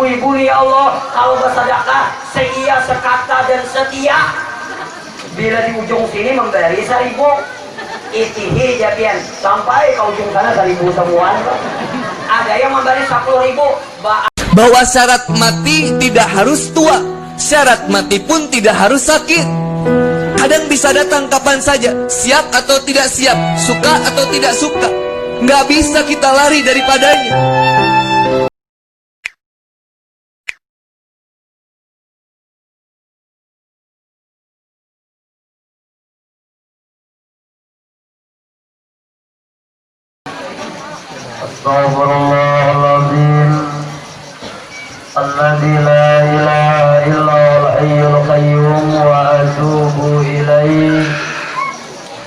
ibu-ibu ya Allah kalau bersedekah seia, sekata dan setia. Bila di ujung sini memberi 1000, itihi japian sampai ke ujung sana 1000 semua. Ada yang memberi 10.000. Bahwa syarat mati tidak harus tua, syarat mati pun tidak harus sakit. Kadang bisa datang kapan saja, siap atau tidak siap, suka atau tidak suka. Nggak bisa kita lari daripadanya. Astaghfirullahaladzim alladzi la ilaha illa huwal hayyul qayyum wa atubu ilaihi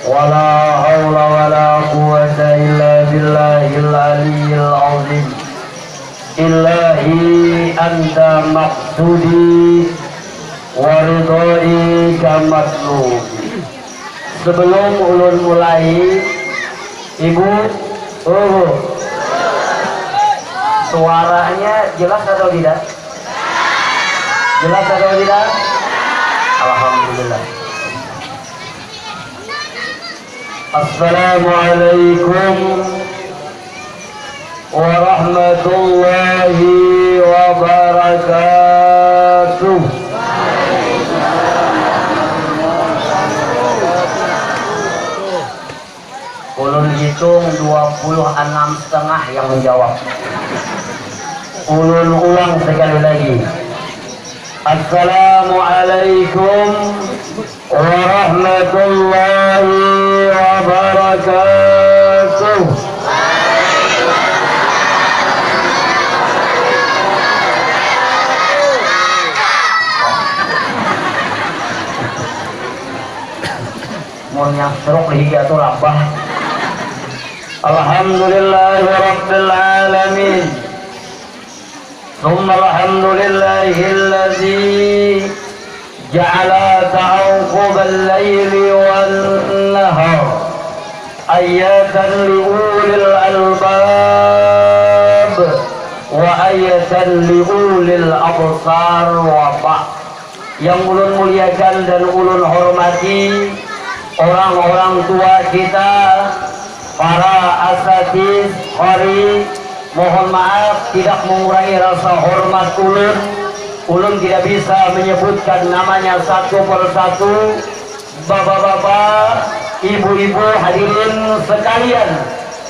wa la haula wa la quwwata illa billahil aliyyil azim. Ilahi anta maqsudi wa ridhai kamatlubi. Sebelum ulun mulai, ibu, suaranya jelas atau tidak? Jelas atau tidak? Alhamdulillah. Assalamualaikum warahmatullahi wabarakatuh. Ulun hitung 26,5 yang menjawab. Ulun ulang sekali lagi. Assalamualaikum warahmatullahi wabarakatuh. Mau nyasruk lagi atau rabah. Alhamdulillahi rabbil alamin. Thumma alhamdulillahilladzi ja'ala ta'aqubal layli wan nahar ayatan liulil albab wa ayatan liulil absar wa ba'. Yang ulun muliakan dan ulun hormati orang-orang tua kita, para asatiz, qari, mohon maaf tidak mengurangi rasa hormat ulun. Ulun tidak bisa menyebutkan namanya satu persatu. Bapak-bapak, ibu-ibu, hadirin sekalian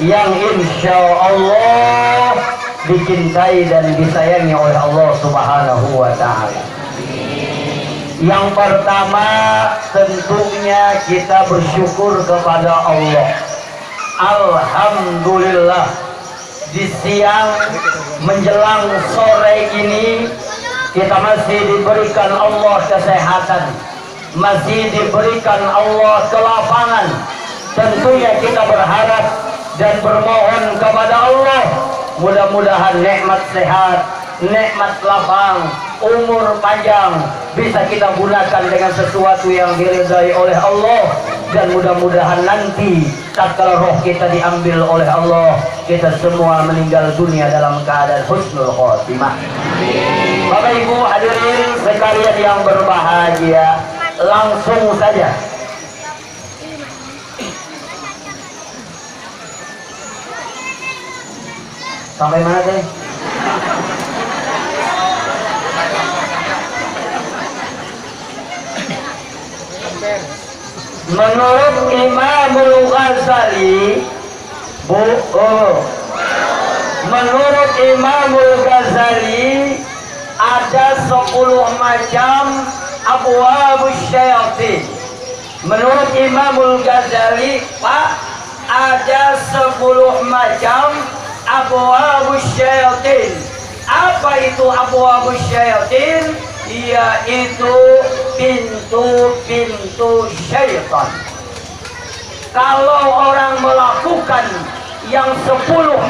yang insya Allah dicintai dan disayangi oleh Allah Subhanahu wa Ta'ala. Yang pertama tentunya kita bersyukur kepada Allah. Alhamdulillah, di siang menjelang sore ini kita masih diberikan Allah kesehatan, masih diberikan Allah kelapangan. Tentunya kita berharap dan bermohon kepada Allah, mudah-mudahan nikmat sehat, nikmat lapang, umur panjang bisa kita gunakan dengan sesuatu yang diridai oleh Allah. Dan mudah-mudahan nanti tatkala roh kita diambil oleh Allah, kita semua meninggal dunia dalam keadaan husnul khotimah. Bapak Ibu hadirin sekalian yang berbahagia, langsung saja sampai mana teh? Menurut Imamul Ghazali, menurut Imamul Ghazali ada 10 macam abwabus syayatin. Menurut Imamul Ghazali, Pak, ada 10 macam abwabus syayatin. Apa itu abwabus syayatin? Yaitu pintu-pintu syaitan. Kalau orang melakukan yang 10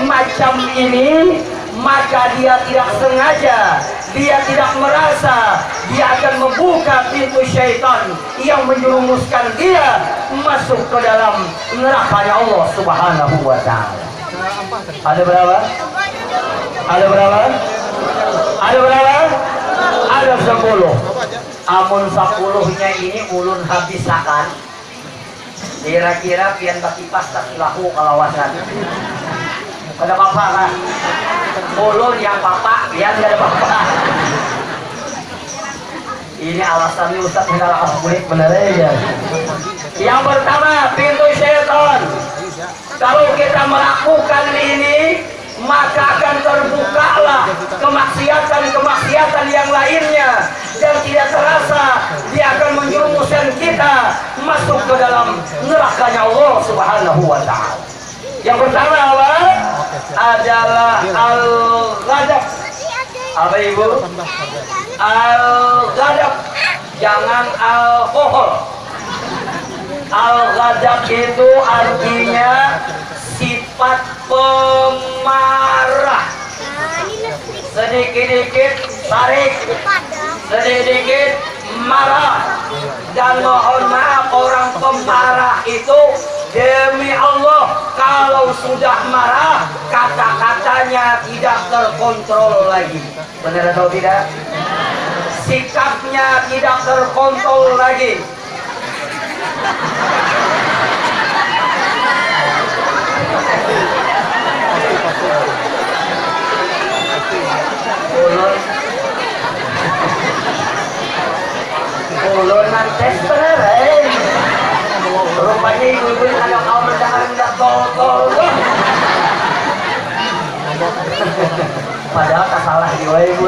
macam ini, maka dia tidak sengaja, dia tidak merasa, dia akan membuka pintu syaitan yang menjerumuskan dia masuk ke dalam neraka Allah Subhanahu wa Ta'ala. Ada berapa? Ada berapa? Ada berapa? Ada 10. Amun 10-nya ini ulun habisakan. Kira-kira pian baki pas tak laku kalawasan. Ada apa kan? Ulun yang papa, pian gak ada papa. Ini alasannya Ustaz tidak lakas kulit bener ya. Yang pertama, pintu syaitan. Kalau kita melakukan ini, maka akan terbukalah kemaksiatan yang lainnya, dan tidak terasa dia akan menjerumuskan kita masuk ke dalam nerakanya Allah Subhanahu wa Ta'ala. Yang pertama apa? Adalah al-ghadab. Apa ibu? Al-ghadab. Jangan alkohol. Al-ghadab itu artinya sifat pemarah. Sedikit-sedikit tarik, sedikit marah. Dan mohon maaf, orang pemarah itu demi Allah, kalau sudah marah kata-katanya tidak terkontrol lagi. Benar atau tidak? Sikapnya tidak terkontrol lagi. Ulun nanti bener rupanya ibu-ibu ada kau rendah-rendah tol-tol. Padahal tak salah juga ibu.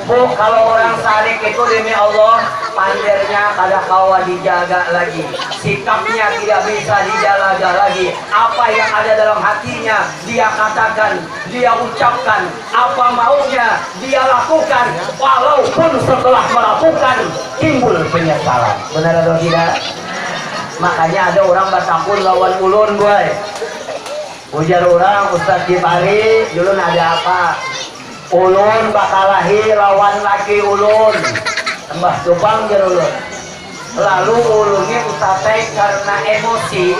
Bu, kalau orang sarik itu demi Allah, pandirnya kada kawa dijaga lagi, sikapnya tidak bisa dijaga lagi. Apa yang ada dalam hatinya dia katakan, dia ucapkan, apa maunya dia lakukan, walaupun setelah melakukan timbul penyesalan. Benar atau tidak? Makanya ada orang bertakun lawan ulun boy. Ujar orang, Ustaz Gipari, ulun ada apa? Ulun bakalahi lawan laki ulun. Mbah Tupang jar ulun. Lalu ulunnya Ustaz karena emosi,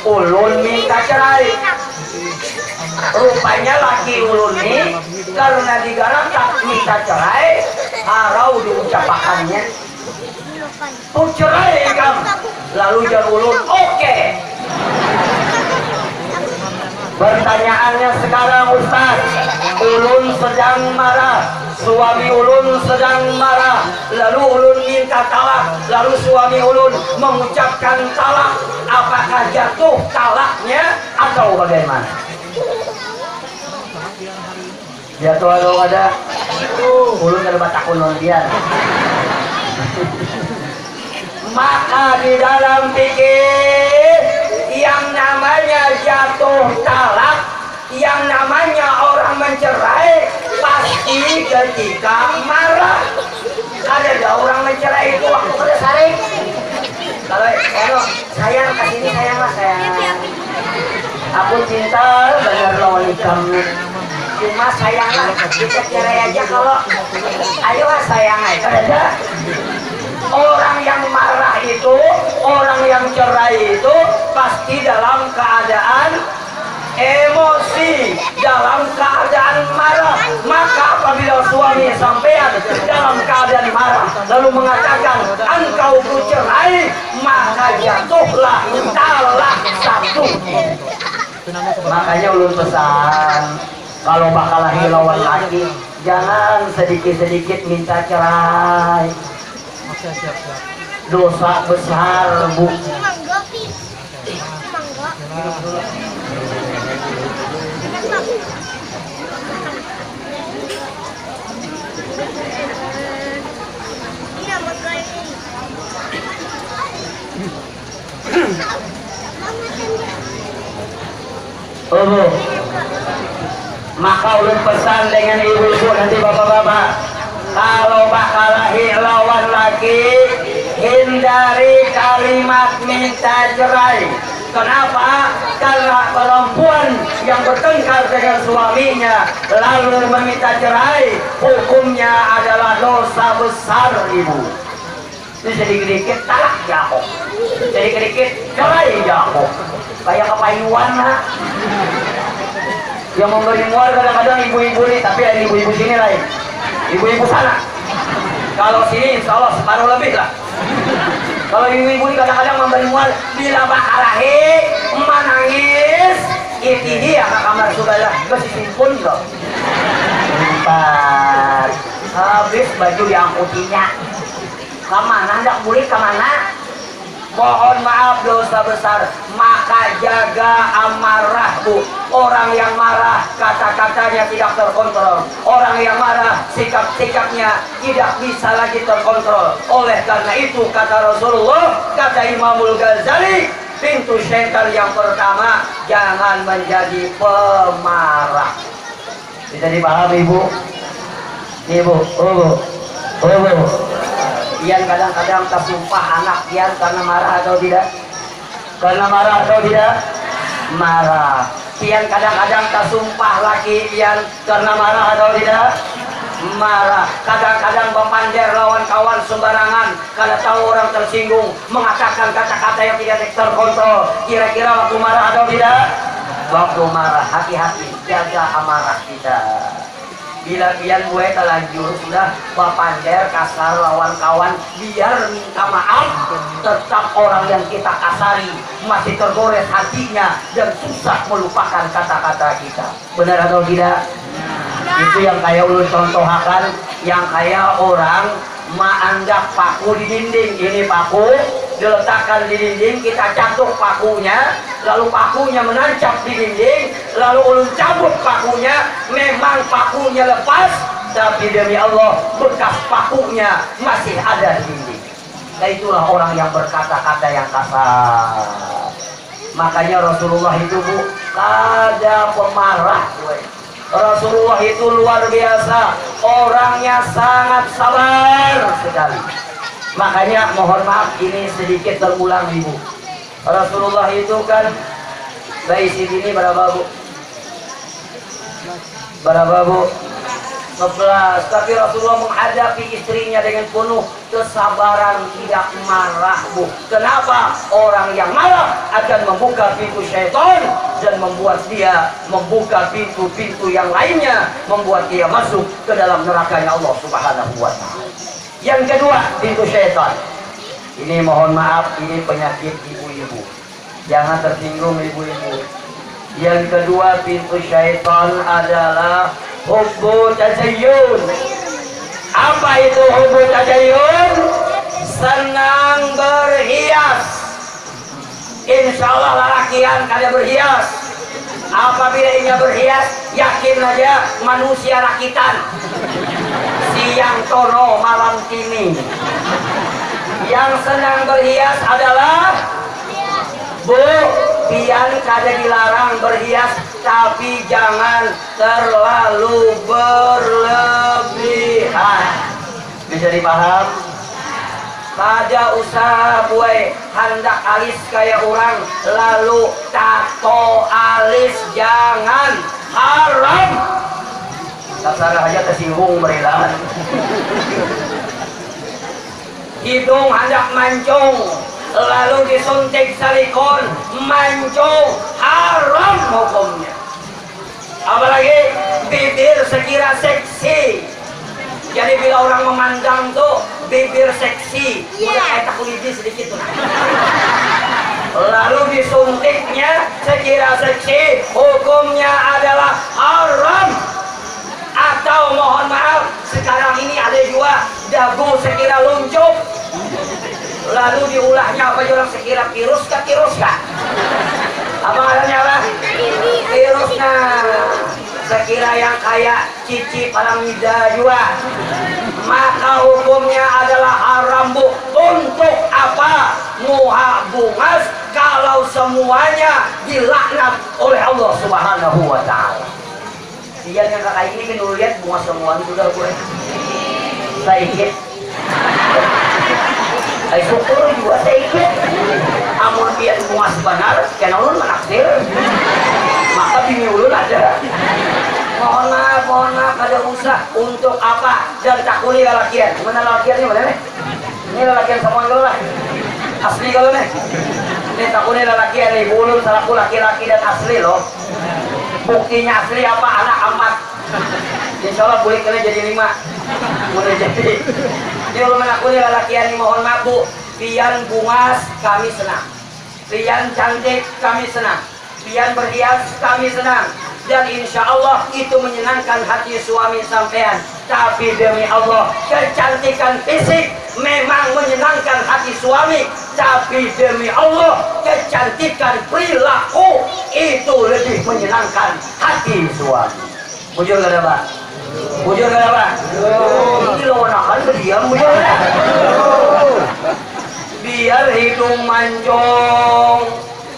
ulun minta cerai. Rupanya laki ulun ini karena digarap tak minta cerai, harau diucapakannya. Tuh cerai kamu. Lalu jar ulun, oke. Pertanyaannya sekarang Ustaz, ulun sedang marah, suami ulun sedang marah, lalu ulun minta talak, lalu suami ulun mengucapkan talak, apakah jatuh talaknya atau bagaimana? Jatuh atau ada? Ulun ada batakun nondian. Maka di dalam pikir yang namanya jatuh talak, yang namanya orang mencerai pasti ketika marah. Ada orang mencerai itu waktu pada saring. Kalau sayang kasini sayang lah sayang. Aku cinta bener lawan kamu. Cuma sayang lah kita cerai aja kalau. Ayo lah sayang aja. Ada. Orang yang marah itu, orang yang cerai itu pasti dalam keadaan emosi, dalam keadaan marah. Maka apabila suami sampean dalam keadaan marah lalu mengatakan engkau ku cerai, maka jatuhlah talak satu. Makanya ulun pesan, kalau bakal lawan laki, jangan sedikit-sedikit minta cerai. Dosa besar bu. Oh, maka ulun pesan dengan ibu-ibu nanti bapak-bapak, kalau bakal lawan laki, hindari kalimat minta cerai. Kenapa? Karena perempuan yang bertengkar dengan suaminya lalu meminta cerai, hukumnya adalah dosa besar ibu. Itu sedikit-sedikit talak jauh, sedikit-sedikit cerai jauh. Kayak kepayuan lah. Yang memberi mual kadang-kadang ibu-ibu nih, tapi ada ibu-ibu sini lah ibu-ibu sana. Kalau sini insya Allah separuh lebih lah. Kalau ibu-ibu ini kadang-kadang memberi mual bila bakarahi emak nangis itu dia ke kamar saudara bersih pun loh. Empat habis baju diangkutinya kemana hendak beli kemana. Mohon maaf dosa besar, maka jaga amarah bu. Orang yang marah kata-katanya tidak terkontrol. Orang yang marah sikap-sikapnya tidak bisa lagi terkontrol. Oleh karena itu kata Rasulullah, kata Imamul Ghazali, pintu syaitan yang pertama jangan menjadi pemarah. Bisa dipahami ibu? Ibu, ibu. Ian kadang-kadang tersumpah anak Ian karena marah atau tidak? Karena marah atau tidak? Marah. Ian kadang-kadang tersumpah laki Ian karena marah atau tidak? Marah. Kadang-kadang memandir lawan kawan sembarangan karena tahu orang tersinggung, mengatakan kata-kata yang tidak terkontrol. Kira-kira waktu marah atau tidak? Waktu marah, hati-hati, jaga amarah kita. Bila pian gue terlanjur sudah bapander kasar lawan kawan, biar minta maaf, tetap orang yang kita kasari masih tergores hatinya dan susah melupakan kata-kata kita. Benar atau tidak? Itu yang kayak ulun contohakan, yang kayak orang maandak paku di dinding. Ini paku diletakkan di dinding, kita catuk pakunya, lalu pakunya menancap di dinding, lalu ulun cabut pakunya, memang pakunya lepas, tapi demi Allah bekas pakunya masih ada di dinding. Nah itulah orang yang berkata-kata yang kasar. Makanya Rasulullah itu bu, ada pemarah gue. Rasulullah itu luar biasa, orangnya sangat sabar sekali. Makanya mohon maaf ini sedikit terulang ibu. Rasulullah itu kan bayi segini berapa bu? Berapa bu? 11. Tapi Rasulullah menghadapi istrinya dengan penuh kesabaran, tidak marah bu. Kenapa? Orang yang marah akan membuka pintu syaitan dan membuat dia membuka pintu-pintu yang lainnya, membuat dia masuk ke dalam nerakanya Allah Subhanahu wa ta'ala. Yang kedua, pintu syaitan. Ini mohon maaf, ini penyakit ibu-ibu. Jangan tersinggung ibu-ibu. Yang kedua, pintu syaitan adalah hubbu tazayyun. Apa itu hubbu tazayyun? Senang berhias. Insya Allah lalakian kada berhias. Apabila ia berhias, yakin aja manusia rakitan. Siang tono malam kini. Yang senang berhias adalah bu, pian kada dilarang berhias, tapi jangan terlalu berlebihan. Bisa dipaham? Pada usaha gue hendak alis kayak orang, lalu tato alis jangan, haram. Kasar aja tersinggung berilaan. Hidung hendak mancung, lalu disuntik silikon, mancung, haram hukumnya. Apalagi bibir sekira seksi. Jadi bila orang memandang tuh bibir seksi, udah kayak takulidi sedikit tuh. Lalu disuntiknya sekira seksi, hukumnya adalah haram. Atau mohon maaf, sekarang ini ada juga dagu sekira luncuk, lalu diulahnya apa orang sekira virus kah? Apa adanya apa? Virus. Nah, sekira yang kayak cici paramida juga, maka hukumnya adalah haram bu. Untuk apa muha bungas kalau semuanya dilaknat oleh Allah Subhanahu wa ta'ala. Dia yang kakak ini kan dulu lihat bunga semua sudah gue saya ikut. Saya syukur juga saya ikut. Amun pian bunga sebenar, karena ulun menaksir, maka bini ulun ada. Mohon maaf, ada usah. Untuk apa? Dan takuni lalakian. Mana lalakiannya mana nih? Ini lalakian semua kalau lah. Asli kalau nih. Ini takuni lalakian nih. Ulun salaku laki-laki dan asli loh. Buktinya asli apa? Anak amat. Insya Allah boleh kena jadi 5. Mulai jadi ini ulun aku nih lalakian nih, mohon maaf Bu, pian bungas kami senang, pian cantik kami senang, pian berhias kami senang, dan insya Allah itu menyenangkan hati suami sampean. Tapi demi Allah, kecantikan fisik memang menyenangkan hati suami, tapi demi Allah, kecantikan perilaku itu lebih menyenangkan hati suami. Bujur gak ada Pak? Bujur gak ada Pak? Ini lawan akan berdiam bujur gak ada? Biar hidung mancung,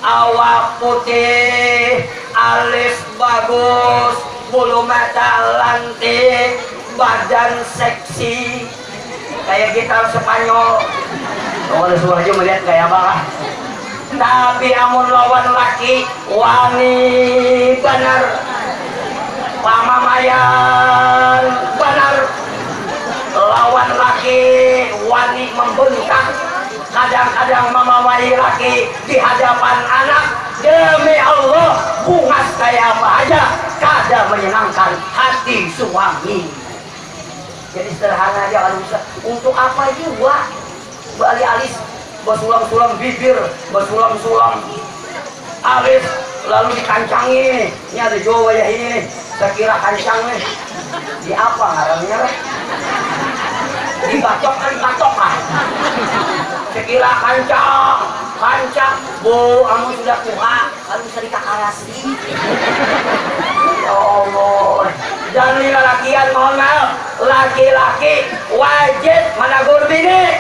awak putih, alis bagus, bulu mata lantik, badan seksi kayak gitar Spanyol. Kalau suara aja melihat kayak apa. Tapi amun lawan laki wani benar, pamamayan benar, lawan laki wani membentak, kadang-kadang mamamai laki di hadapan anak. Demi Allah, bungas kayak apa aja kada menyenangkan hati suami. Jadi sederhana aja kalau bisa. Untuk apa juga bali alis, bersulam-sulam bibir, bersulam-sulam alis, lalu dikancangin. Ini ada Jawa ya ini nih, saya kira kancang nih. Di apa ngarannya? Dibatok kan. Saya kira kancang. Bu, kamu sudah tua, kamu bisa dikakarasi. Ya Allah. Dan ini lelakian, mohon maaf, laki-laki wajib menegur bini,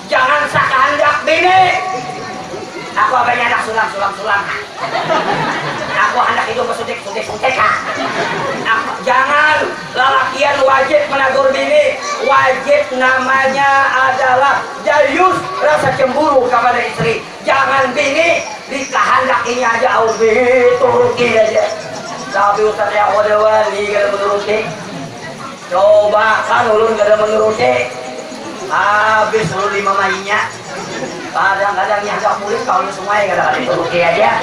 jangan sakahandak bini. Aku abangnya anak sulam. Aku hendak hidup bersudik. Jangan, lelakian wajib menegur bini. Wajib namanya adalah jayus, rasa cemburu kepada istri. Jangan bini dikahandak ini aja, turuti aja. Tapi Ustaz yang wadawani gak menuruti. Coba kan ulun gak menuruti, habis ulun lima mainnya. Kadang-kadang yang gak kulit kau semuanya kadang-kadang turuti aja.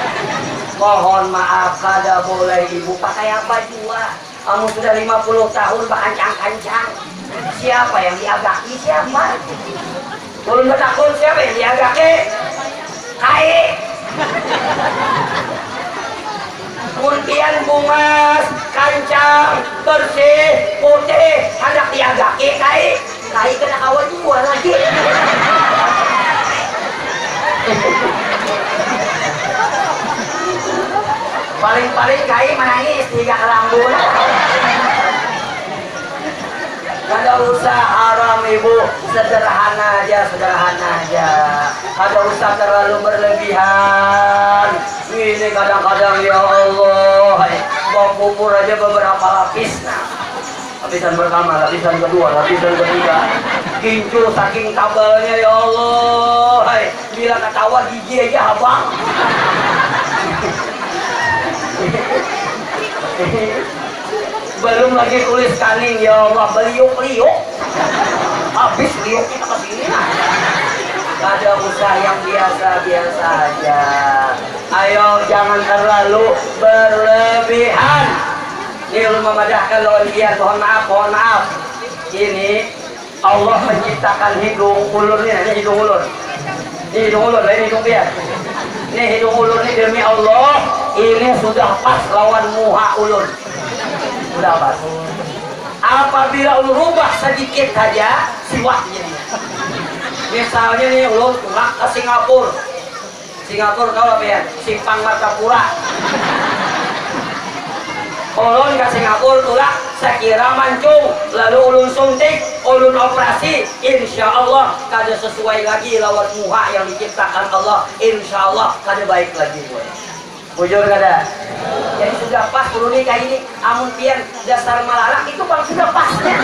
Mohon maaf, kada boleh ibu pakai apa juga. Kamu sudah 50 tahun bakancang-kancang. Siapa yang diagaki? Siapa? Ulun bertakun siapa yang diagaki? Kai. Kemudian bungas, kancang, bersih, putih, hendak diagaki kai. Kai kena kawan juga lagi. Paling-paling kai menangis 3 kelambun. Kada usah haram ibu, sederhana aja. Kada usah terlalu berlebihan. Ini kadang-kadang ya Allah, mau kubur aja beberapa lapis. Nah, lapisan pertama, lapisan kedua, lapisan ketiga. Kincu saking kabelnya ya Allah. Bila ketawa gigi aja abang. Belum lagi tulis kaning ya Allah, beliuk-liuk. Habis liuk kita ke sini. Ada usaha yang biasa-biasa aja. Ayo jangan terlalu berlebihan. Ini ulun memadahkan lawan dia, mohon maaf. Ini Allah menciptakan hidung ulun ini hidung ulun. Ini hidung ulun, ini hidung dia. Ini hidung ulun ini demi Allah, ini sudah pas lawan muha ulun. Sudah pas. Apabila ulun rubah sedikit saja, siwaknya dia. Misalnya nih ulun tulak ke Singapura. Singapura tahu apa ya? Simpang Martapura. Ulun ke Singapura tulak, sekira mancung, lalu ulun suntik, ulun operasi, insya Allah kada sesuai lagi lawan muha yang diciptakan Allah. Insya Allah kada baik lagi. Bujur kada? Jadi sudah pas ulun ini kayak ini, amun pian dasar malarak itu bang sudah pasnya.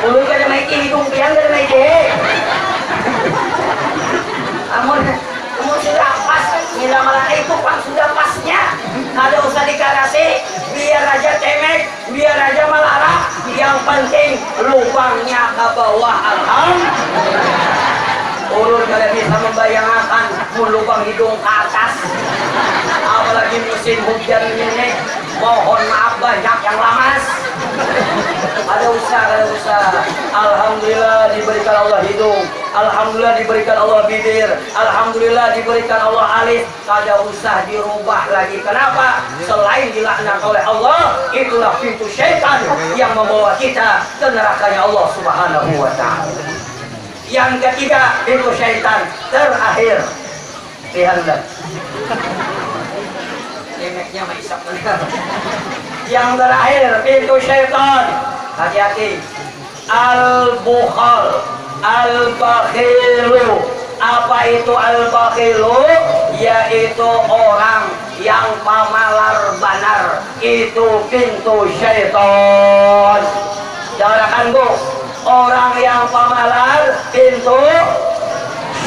Ulun kada maiki hidung pian kada maiki. Amun sudah pas, nila malarak itu bang sudah pasnya. Kada usah dikarasi, biar aja temek, biar aja malarak. Yang penting lubangnya ke bawah, alhamdulillah. Ulun kada bisa membayangkan lubang hidung ke atas. Apalagi musim hujan ini, mohon maaf banyak yang lamas. Ada usaha. Alhamdulillah diberikan Allah hidung, alhamdulillah diberikan Allah bibir, alhamdulillah diberikan Allah alis. Kada usah dirubah lagi. Kenapa? Selain dilaknat oleh Allah, itulah pintu syaitan yang membawa kita ke nerakanya Allah Subhanahu wa taala. Yang ketiga, pintu syaitan terakhir. Lihatlah. Emeknya maisap benar. Yang terakhir, pintu syaitan. Hati-hati. Al-bukhal, al-bakhilu. Apa itu al-bakhilu? Yaitu orang yang pamalar banar. Itu pintu syaitan. Jarakan bu, orang yang pamalar pintu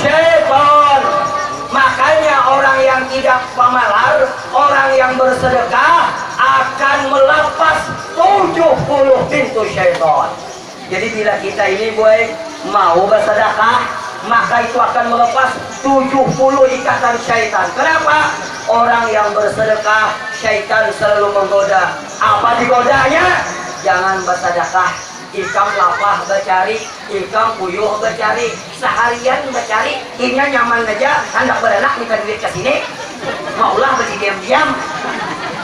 syaitan. Makanya orang yang tidak pamalar, orang yang bersedekah akan melepas 70 pintu syaitan. Jadi bila kita ini boy mau bersedekah, maka itu akan melepas 70 ikatan syaitan. Kenapa? Orang yang bersedekah, syaitan selalu menggoda. Apa digodanya? Jangan bersedekah. Ikam lapah bercari, ikam puyuh bercari, seharian bercari, inya nyaman aja, hendak berenak minta duit ke sini, maulah beli diam-diam.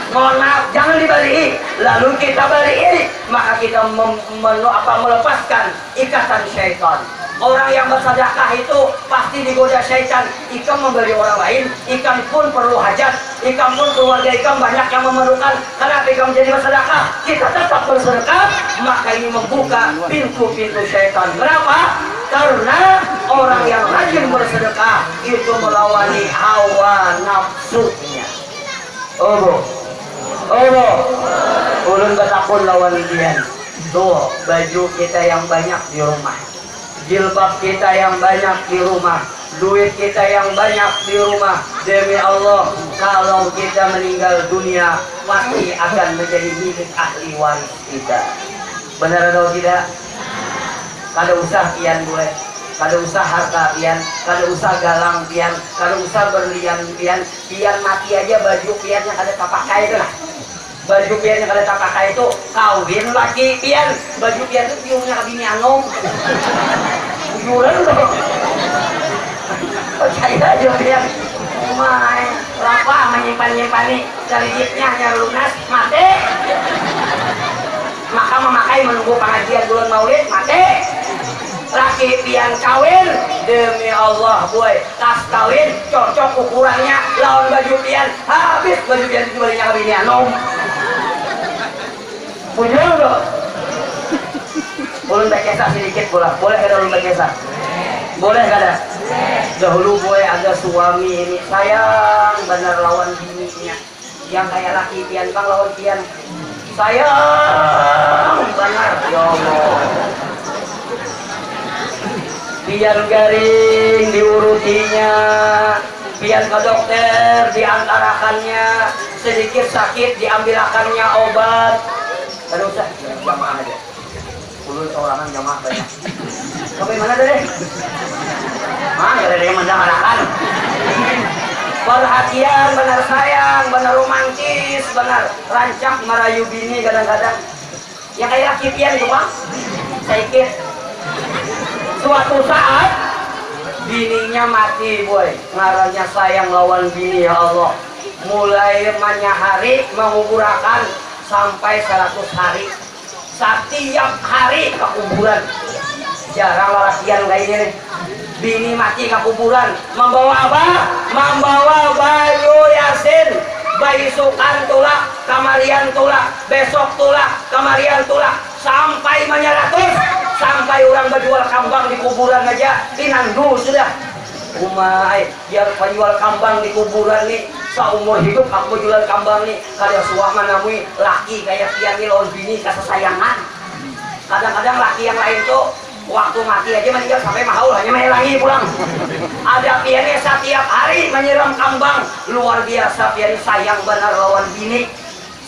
Mohon maaf, jangan dibeli. Lalu kita beli, maka kita melepaskan ikatan syaitan. Orang yang bersedekah itu pasti digoda syaitan. Ikam memberi orang lain, ikam pun perlu hajat, ikam pun keluarga ikam banyak yang memerlukan. Karena ikam jadi bersedekah, kita tetap bersedekah, maka ini membuka pintu-pintu syaitan. Kenapa? Karena orang yang rajin bersedekah itu melawani hawa nafsunya. Ulun betakun lawan dia. Tuh baju kita yang banyak di rumah, jilbab kita yang banyak di rumah, duit kita yang banyak di rumah. Demi Allah, kalau kita meninggal dunia pasti akan menjadi milik ahli waris kita. Benar atau tidak? Kada usah pian boleh, kada usah harta pian, kada usah galang pian, kada usah berlian pian. Pian mati aja baju pian yang kada terpakai itu lah. Baju pian yang kada terpakai itu kawin lagi pian. Baju pian itu piungnya ke bini anom. Jualan dong. Percaya aja pian. Main rapa menyimpan-nyimpani garijitnya hanya lunas mati. Maka memakai menunggu pengajian bulan maulid mati. Laki pian kawin, demi Allah boy, tas kawin cocok ukurannya lawan baju pian, habis baju pian itu balinya ke bini anom. Punya dong. Ulun bekesa sedikit boleh kada ulun bekesa? Boleh kada? Dahulu boy ada suami ini sayang benar lawan bininya, yang kayak laki pian bang lawan pian sayang benar. Ya Allah, pian garing diurutinya, pian ke dokter diantarakannya, sedikit sakit diambilakannya obat. Tidak usah, jamaah aja. Ulun seorangan jamaah banyak. Sampai mana deh? Gak ada yang mendamarakan. Perhatian, benar sayang, benar romantis, benar rancak merayu bini kadang-kadang. Yang kayak laki pian itu bang, sedikit. Suatu saat bininya mati boy, ngarannya sayang lawan bini. Ya Allah, mulai hari menguburakan sampai 100 hari, setiap hari ke kuburan. Jarang lelakian kayak ini nih. Bini mati ke kuburan membawa apa? Membawa baju yasin, bayi sukan tulak, kamarian tulak, besok tulak, kamarian tulak, sampai menyeratus. Sampai orang berjual kambang di kuburan aja dinandu sudah. Umai biar penjual kambang di kuburan nih seumur hidup aku jual kambang nih. Kada suah manamui laki kayak pian nih lawan bini kesayangan. Kadang-kadang laki yang lain tuh waktu mati aja meninggal sampai mahaul hanya melangi pulang. Ada piannya setiap hari menyiram kambang, luar biasa pian sayang benar lawan bini.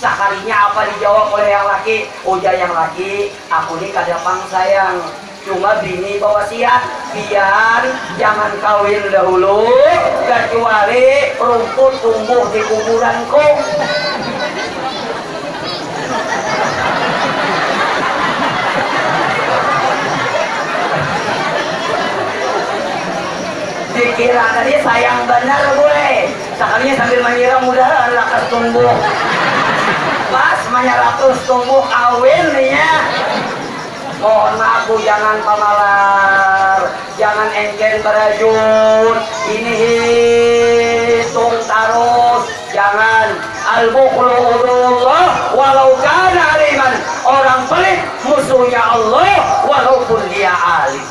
Sekalinya apa dijawab oleh yang laki? Ujar yang laki, aku ini kadang sayang, cuma bini bawa wasiat, pian jangan kawin dahulu kecuali rumput tumbuh di kuburanku. benar boleh. Sekalinya sambil menyiram mudah lakas tumbuh. Pas menyeratus tumbuh kawin nih ya. Mohon maaf Bu, jangan pamalar, jangan engken berajut, ini hitung terus, jangan. Al-bukhlu udullah walau kana aliman, orang pelit musuhnya Allah walaupun dia alim.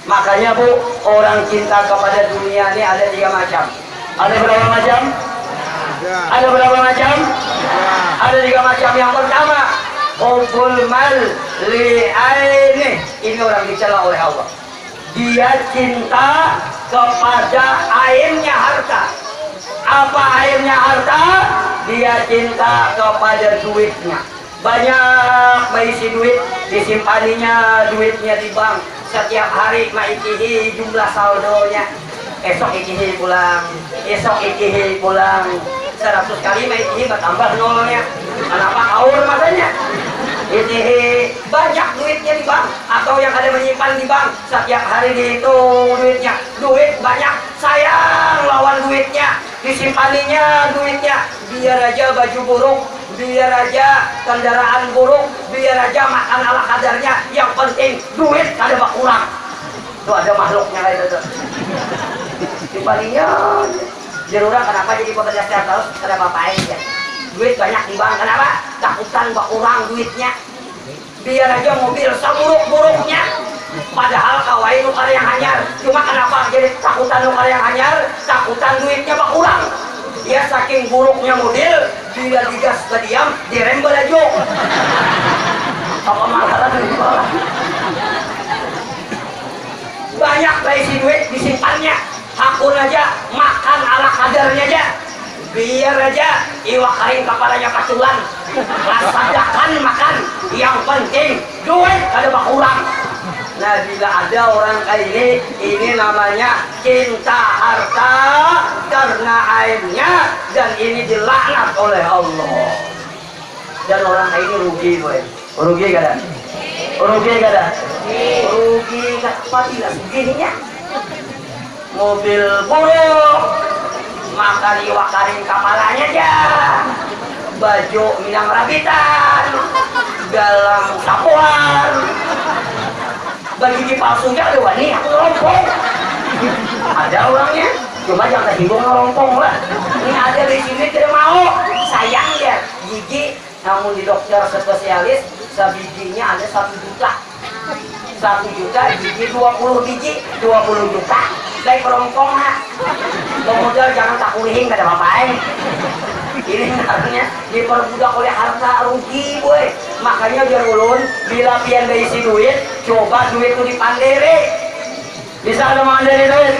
Makanya Bu, orang cinta kepada dunia ini ada 3 macam. Ada berapa macam? Ada berapa macam? Ada 3 macam. Yang pertama, hubbul mal li'aini. Ini orang dicela oleh Allah. Dia cinta kepada airnya harta. Apa airnya harta? Dia cinta kepada duitnya. Banyak mengisi duit, disimpaninya duitnya di bank. Setiap hari maikihi jumlah saldonya. Esok ikihi pulang, esok ikihi pulang. 100 kali maikihi bertambah nolnya. Kenapa kaur matanya? Ini banyak duitnya di bank, atau yang ada menyimpan di bank, setiap hari dihitung duitnya, duit banyak, sayang lawan duitnya, disimpaninya duitnya, biar aja baju buruk, biar aja kendaraan buruk, biar aja makan ala kadarnya, yang penting duit kada berkurang. Tuh ada makhluknya kayak itu. Simpaninya, jerurang kenapa jadi pekerja sekarang terus, kada apa-apain ya. Duit banyak di bank, kenapa? Takutan berkurang duitnya. Biar aja mobil seburuk-buruknya, padahal kawai nukar yang hanyar. Cuma kenapa jadi takutan nukar yang hanyar? Takutan duitnya berkurang. Ya saking buruknya mobil, bila digas ke diam, direm belajo. Apa malaran di bawah? Banyak isi duit disimpannya. Hakun aja, makan ala kadarnya aja. Biar aja iwak kain kepalanya kaculan, rasakan makan, yang penting duit kada berkurang. Nah bila ada orang kayak ini namanya cinta harta karena aibnya, dan ini dilaknat oleh Allah. Dan orang kayak ini rugi boy. Rugi kada? Rugi kada? Rugi apa tidak segininya? Mobil buruk, makan iwak karing kepalanya aja, baju minang rabitan, dalam sapuan, bagi di palsunya ada wani aku rompong. Ada orangnya, cuma jangan tersinggung rompong lah. Ini ada di sini tidak mau, sayang ya gigi, namun di dokter spesialis sebijinya ada 1 juta. 1 juta gigi 20 biji 20 juta. Baik rompong ha. Modal jangan tak kulihin kada apa-apa. Ini karena diperbudak oleh harta, rugi boy. Makanya biar ulun bila pian isi duit, coba duit itu dipandiri. Bisa ada mandiri duit?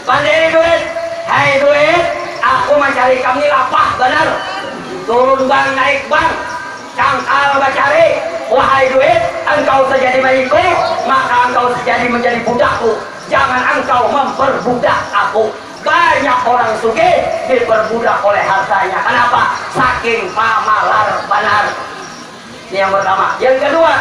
Pandiri duit. Hai duit, aku mencari kamu lapah benar. Turun bang, naik bang, cangkal bacari. Wahai duit, engkau sejadi milikku, maka engkau sejadi menjadi budakku. Jangan engkau memperbudak aku. Banyak orang sugih diperbudak oleh hartanya. Kenapa? Saking pamalar benar. Ini yang pertama. Yang kedua,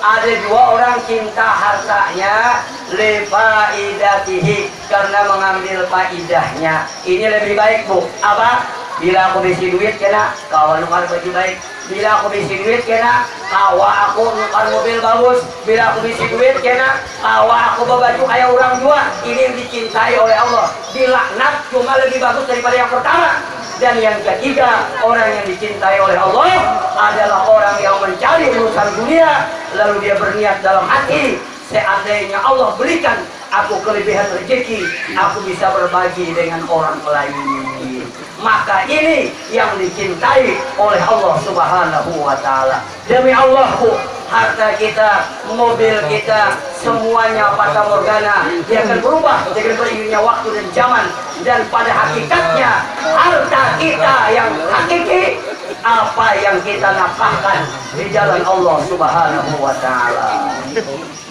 ada 2 orang cinta hartanya lifaidatihi, karena mengambil faidahnya. Ini lebih baik Bu. Apa? Bila aku bisi duit kena kawan nukar baju baik. Bila aku bisi duit kena kawa aku nukar mobil bagus. Bila aku bisi duit kena kawa aku berbaju kayak orang jua. Ini yang dicintai oleh Allah. Dilaknat cuma lebih bagus daripada yang pertama. Dan yang ketiga, orang yang dicintai oleh Allah adalah orang yang mencari urusan dunia, lalu dia berniat dalam hati, seandainya Allah berikan aku kelebihan rezeki, aku bisa berbagi dengan orang lain. Maka ini yang dicintai oleh Allah Subhanahu wa Ta'ala. Demi Allah Bu, harta kita, mobil kita, semuanya fata morgana. Dia akan berubah dengan beriringnya waktu dan zaman. Dan pada hakikatnya, harta kita yang hakiki, apa yang kita nafkahkan di jalan Allah Subhanahu wa Ta'ala.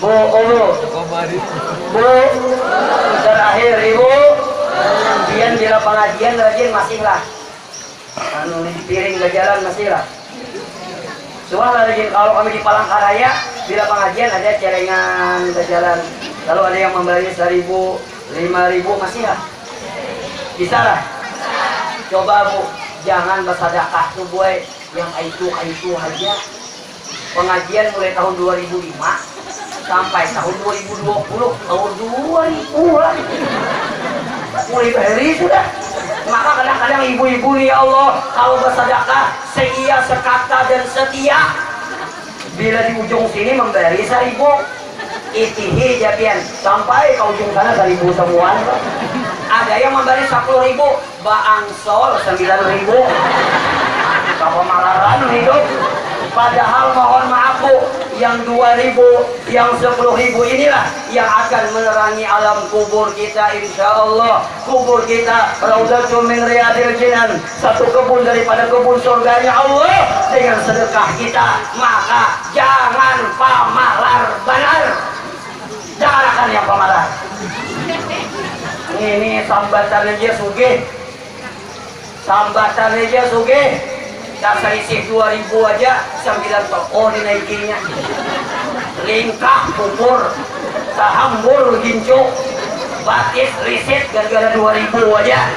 Bu, Bu, terakhir Ibu, Dian bila pengajian rajin masih lah. Anu di piring ke jalan masih lah. Soalnya rajin kalau kami di Palangkaraya bila pengajian ada celengan ke jalan. Kalau ada yang membeli 1.000, 5.000 masih lah. Bisa lah. Coba Bu, jangan bersedekah tuh boy yang itu aja. Pengajian mulai tahun 2005 sampai tahun 2020, tahun 2000 lah. Mulai beri sudah. Maka kadang-kadang ibu-ibu ya Allah, kalau bersedekah seia, sekata dan setia. Bila di ujung sini memberi 1000, itihi japian sampai ke ujung sana 1000 semua. Ada yang memberi 10.000, baangsol 9.000. Kalau malaran hidup. Padahal mohon maaf Bu, yang 2.000, yang 10.000 inilah yang akan menerangi alam kubur kita, insya Allah. Kubur kita raudhatun min riyadil jinan, satu kebun daripada kebun surganya Allah. Dengan sedekah kita, maka jangan pamalar benar. Jangan akan yang pamalar. Ini sambatan aja sugih, sambatan aja sugih. Dasar isi 2.000 aja 9 toko dinaikinya. Lingkah kubur, sahambur gincu, batis risit gara-gara 2.000 aja.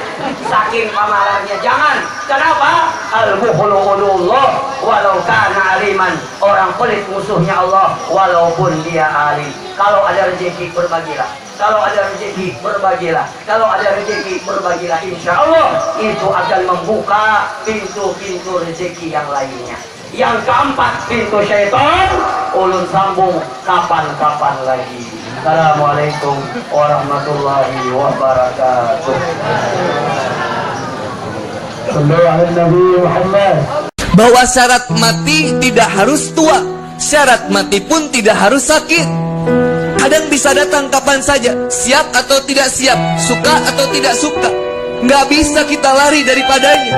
Saking pamalarnya. Jangan. Kenapa? Al-bukhulullah walau kana aliman. Orang pelit musuhnya Allah walaupun dia alim. Kalau ada rezeki berbagilah. Kalau ada rezeki berbagilah. Kalau ada rezeki berbagilah. Insya Allah itu akan membuka pintu-pintu rezeki yang lainnya. Yang keempat, pintu syaitan ulun sambung kapan-kapan lagi. Assalamualaikum warahmatullahi wabarakatuh. Sallu ala Nabi Muhammad. Bahwa syarat mati tidak harus tua, syarat mati pun tidak harus sakit. Kadang bisa datang kapan saja, siap atau tidak siap, suka atau tidak suka. Nggak bisa kita lari daripadanya.